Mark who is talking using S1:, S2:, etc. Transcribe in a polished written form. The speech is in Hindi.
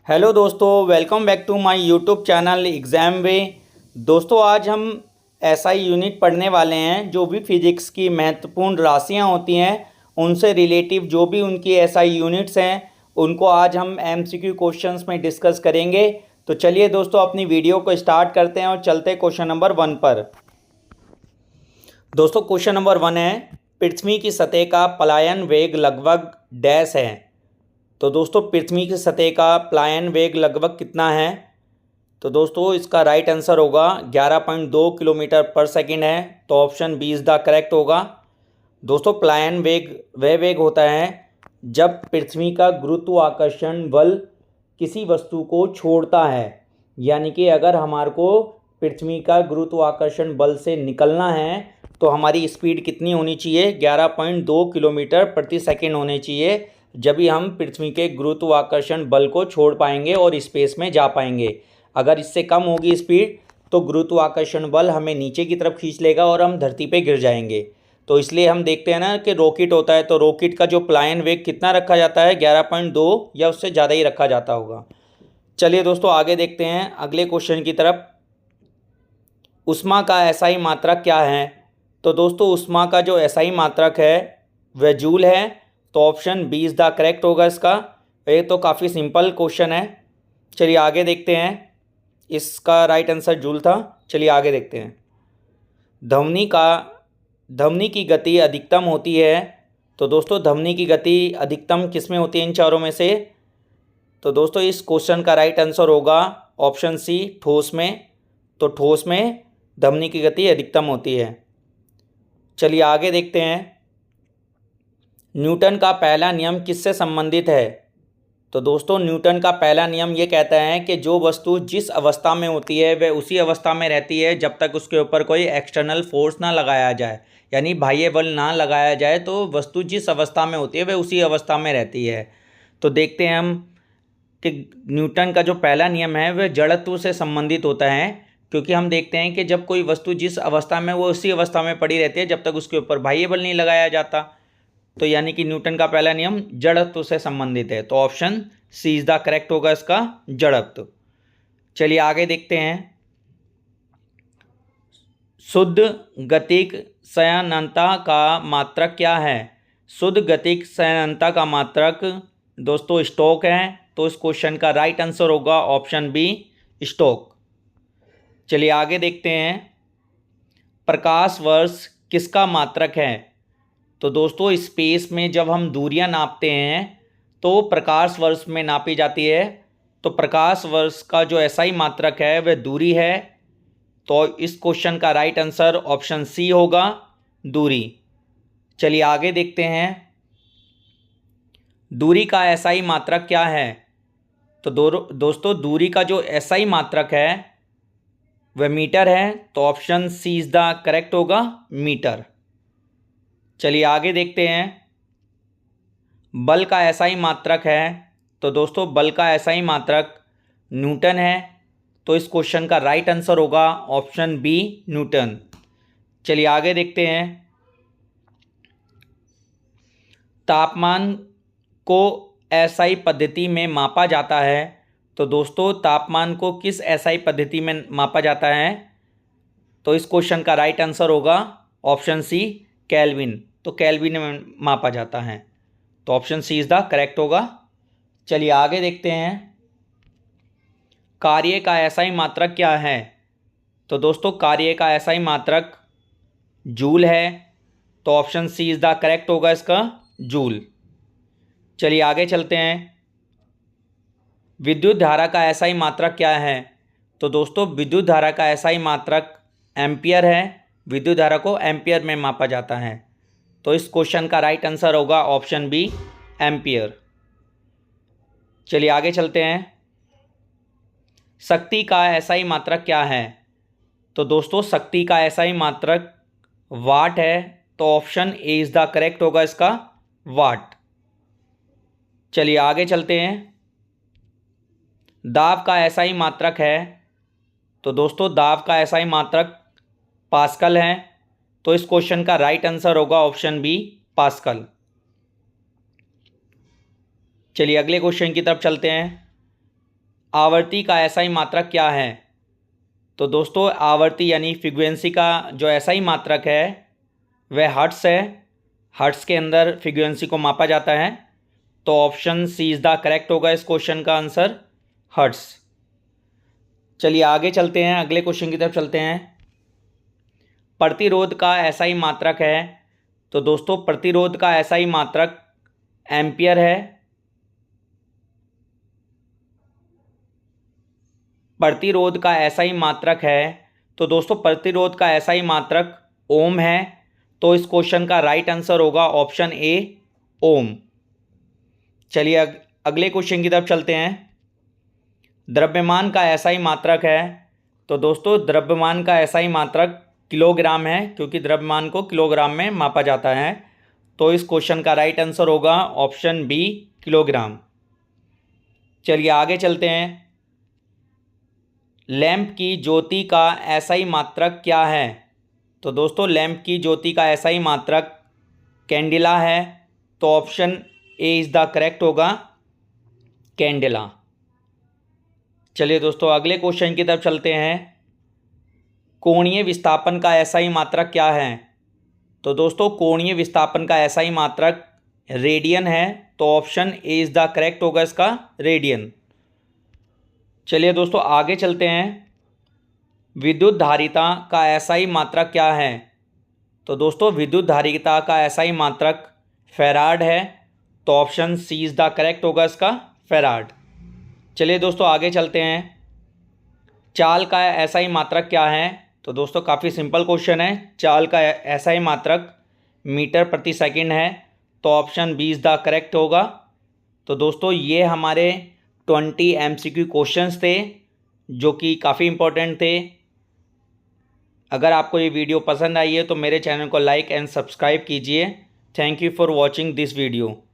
S1: हेलो दोस्तों, welcome back to my YouTube channel exam way. दोस्तों, आज हम एसआई यूनिट पढ़ने वाले हैं। जो भी फिजिक्स की महत्वपूर्ण राशियां होती हैं उनसे रिलेटिव जो भी उनकी एसआई यूनिट्स हैं उनको आज हम एमसीक्यू क्वेश्चंस में डिस्कस करेंगे। तो चलिए दोस्तों, अपनी वीडियो को स्टार्ट करते हैं और चलते हैं क्वेश्चन नंबर 1 पर। दोस्तों, क्वेश्चन नंबर 1 है, पृथ्वी की सतह का पलायन वेग लगभग डैश है। तो दोस्तों, पृथ्वी की सतह का पलायन वेग लगभग कितना है? तो दोस्तों, इसका राइट आंसर होगा 11.2 किलोमीटर पर सेकंड है। तो option B is the correct होगा। दोस्तों, पलायन वेग वह वेग होता है जब पृथ्वी का गुरुत्वाकर्षण बल किसी वस्तु को छोड़ता है। यानी कि अगर हमारे को पृथ्वी का गुरुत्वाकर्षण बल से निकलना है तो हमारी स्पीड कितनी होनी चाहिए? 11.2 किलोमीटर प्रति सेकंड होनी चाहिए। जब भी हम पृथ्वी के गुरुत्वाकर्षण बल को छोड़ पाएंगे और स्पेस में जा पाएंगे। अगर इससे कम होगी स्पीड तो गुरुत्वाकर्षण बल हमें नीचे की तरफ खींच लेगा और हम धरती पे गिर जाएंगे। तो इसलिए हम देखते हैं ना कि रॉकेट होता है, तो रॉकेट का जो पलायन वेग कितना रखा जाता है? 11.2 या उससे ज़्यादा ही रखा जाता होगा। चलिए दोस्तों, आगे देखते हैं अगले क्वेश्चन की तरफ। ऊष्मा का एसआई मात्रक क्या है? तो दोस्तों, ऊष्मा का जो एसआई मात्रक है वह जूल है। तो option B is the correct होगा इसका। ये तो काफ़ी सिंपल क्वेश्चन है। चलिए आगे देखते हैं। इसका राइट आंसर जूल था। चलिए आगे देखते हैं। ध्वनि की गति अधिकतम होती है। तो दोस्तों, ध्वनि की गति अधिकतम किस में होती है इन चारों में से? तो दोस्तों, इस क्वेश्चन का राइट आंसर होगा ऑप्शन सी, ठोस में। तो ठोस में ध्वनि की गति अधिकतम होती है। चलिए आगे देखते हैं। न्यूटन का पहला नियम किससे संबंधित है? तो दोस्तों, न्यूटन का पहला नियम ये कहता है कि जो वस्तु जिस अवस्था में होती है वह उसी अवस्था में रहती है जब तक उसके ऊपर कोई एक्सटर्नल फोर्स ना लगाया जाए, यानी बाह्य बल ना लगाया जाए। तो वस्तु जिस अवस्था में होती है वह उसी अवस्था में रहती है। तो देखते हैं हम कि न्यूटन का जो पहला नियम है वह जड़त्व से संबंधित होता है। क्योंकि हम देखते हैं कि जब कोई वस्तु जिस अवस्था में वो उसी अवस्था में पड़ी रहती है जब तक उसके ऊपर बाह्य बल नहीं लगाया जाता। तो यानी कि न्यूटन का पहला नियम जड़त्व से संबंधित है। तो option C is the correct होगा इसका, जड़त्व। चलिए आगे देखते हैं। शुद्ध गतिक संयंत्रता का मात्रक क्या है? शुद्ध गतिक संयंत्रता का मात्रक दोस्तों स्टोक है। तो इस क्वेश्चन का राइट आंसर होगा ऑप्शन बी, स्टोक। चलिए आगे देखते हैं। प्रकाश वर्ष किसका मात्रक है? तो दोस्तों, स्पेस में जब हम दूरियां नापते हैं तो प्रकाश वर्ष में नापी जाती है। तो प्रकाश वर्ष का जो एसआई मात्रक है वह दूरी है। तो इस क्वेश्चन का राइट आंसर ऑप्शन सी होगा, दूरी। चलिए आगे देखते हैं। दूरी का एसआई मात्रक क्या है? तो दोस्तों, दूरी का जो एसआई मात्रक है वह मीटर है। तो option C is the correct होगा, मीटर। चलिए आगे देखते हैं। बल का एसआई मात्रक है। तो दोस्तों, बल का एसआई मात्रक न्यूटन है। तो इस क्वेश्चन का राइट आंसर होगा ऑप्शन बी, न्यूटन। चलिए आगे देखते हैं। तापमान को एसआई पद्धति में मापा जाता है। तो दोस्तों, तापमान को किस एसआई पद्धति में मापा जाता है? तो इस क्वेश्चन का राइट आंसर होगा ऑप्शन सी, केल्विन। तो केल्विन में मापा जाता है। तो option C is the correct होगा। चलिए आगे देखते हैं। कार्य का एसआई मात्रक क्या है? तो दोस्तों, कार्य का एसआई मात्रक जूल है। तो option C is the correct होगा इसका, जूल। चलिए आगे चलते हैं। विद्युत धारा का एसआई मात्रक क्या है? तो दोस्तों, विद्युत धारा का एसआई मात्रक एम्पियर है। विद्युत धारा को एम्पियर में मापा जाता है। तो इस क्वेश्चन का राइट आंसर होगा ऑप्शन बी, एम्पियर। चलिए आगे चलते हैं। शक्ति का एसआई मात्रक क्या है? तो दोस्तों, शक्ति का एसआई मात्रक वाट है। तो option A is the correct होगा इसका, वाट। चलिए आगे चलते हैं। दाब का एसआई मात्रक है। तो दोस्तों, दाब का एसआई मात्रक पास्कल है। तो इस क्वेश्चन का राइट आंसर होगा ऑप्शन बी, पास्कल। चलिए अगले क्वेश्चन की तरफ चलते हैं। आवर्ती का एसआई मात्रक क्या है? तो दोस्तों आवर्ती यानी फ्रीक्वेंसी का जो एसआई मात्रक है वह हर्ट्स है। हर्ट्स के अंदर फ्रीक्वेंसी को मापा जाता है। तो option C is the correct होगा इस क्वेश्चन का आंसर, हर्ट्स। चलिए आगे चलते हैं, अगले क्वेश्चन की तरफ चलते हैं। प्रतिरोध का एसआई मात्रक है। तो दोस्तों प्रतिरोध का एसआई मात्रक एम्पियर है। प्रतिरोध का एसआई मात्रक है। तो दोस्तों प्रतिरोध का एसआई मात्रक ओम है। तो इस क्वेश्चन का राइट आंसर होगा ऑप्शन ए, ओम। चलिए अगले क्वेश्चन की तरफ चलते हैं। द्रव्यमान का एसआई मात्रक है। तो दोस्तों द्रव्यमान का एसआई मात्रक किलोग्राम है, क्योंकि द्रव्यमान को किलोग्राम में मापा जाता है। तो इस क्वेश्चन का राइट आंसर होगा ऑप्शन बी, किलोग्राम। चलिए आगे चलते हैं। लैंप की ज्योति का एसआई मात्रक क्या है? तो दोस्तों लैंप की ज्योति का एसआई मात्रक कैंडिला है। तो option A is the correct होगा, कैंडिला। चलिए दोस्तों अगले क्वेश्चन की तरफ चलते हैं। कोणीय विस्थापन का एसआई मात्रक क्या है? तो दोस्तों कोणीय विस्थापन का एसआई मात्रक रेडियन है। तो option A is the correct होगा इसका, रेडियन। चलिए दोस्तों आगे चलते हैं। विद्युत धारिता का एसआई मात्रक क्या है? तो दोस्तों विद्युत धारिता का एसआई मात्रक फैराड है। तो option C is the correct होगा इसका, फैराड। चलिए दोस्तों आगे चलते हैं। चाल का एसआई मात्रक क्या है? तो दोस्तों काफ़ी सिंपल क्वेश्चन है। चाल का एसआई मात्रक मीटर प्रति सेकंड है। तो option B is the correct होगा। तो दोस्तों ये हमारे 20 MCQ क्वेश्चंस थे जो कि काफ़ी इम्पोर्टेंट थे। अगर आपको ये वीडियो पसंद आई है तो मेरे चैनल को लाइक एंड सब्सक्राइब कीजिए। Thank you for watching this video.